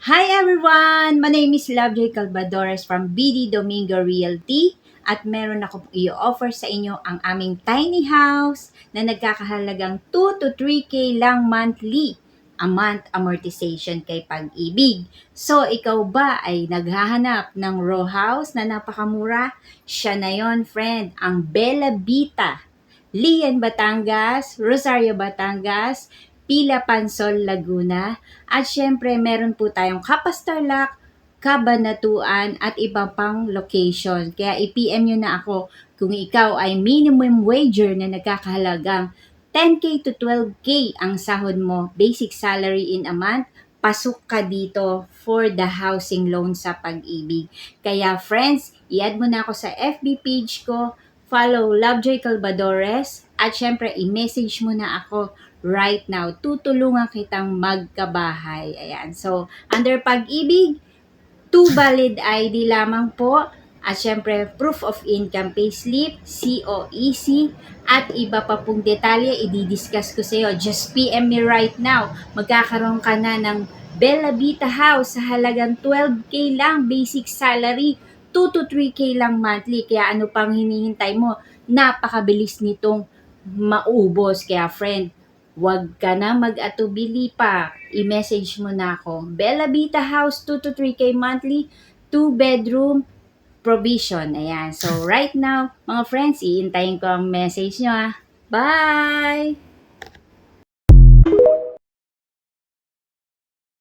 Hi everyone! My name is Lovejoy Calvadores from BD Domingo Realty at meron ako i-offer sa inyo ang aming tiny house na nagkakahalagang 2 to 3K lang monthly a month amortization kay Pag-ibig. So, ikaw ba ay naghahanap ng row house na napakamura? Siya na yon, friend, ang Bella Vita. Lian, Batangas, Rosario, Batangas, Pila Pansol, Laguna, at syempre meron po tayong Kapastarlak, Cabanatuan at iba pang location. Kaya i-PM nyo na ako kung ikaw ay minimum wager na nagkakahalagang 10K to 12K ang sahod mo, basic salary in a month, pasok ka dito for the housing loan sa Pag-ibig. Kaya friends, i-add mo na ako sa FB page ko, follow Lovejoy Calvadores, at syempre i-message mo na ako right now. Tutulungan kitang magkabahay. Ayan. So, under Pag-ibig, 2 valid ID lamang po. At syempre, proof of income payslip, COEC, at iba pa pong detalye i-discuss ko sa iyo. Just PM me right now. Magkakaroon ka na ng Bella Vita House sa halagang 12K lang basic salary, 2 to 3K lang monthly. Kaya ano pang hinihintay mo? Napakabilis nitong maubos. Kaya friend, huwag ka na mag-atubili pa. I-message mo na ako. Bella Vita House, 2 to 3K monthly, 2 bedroom, provision. Ayan. So, right now, mga friends, iintayin ko ang message nyo. Bye!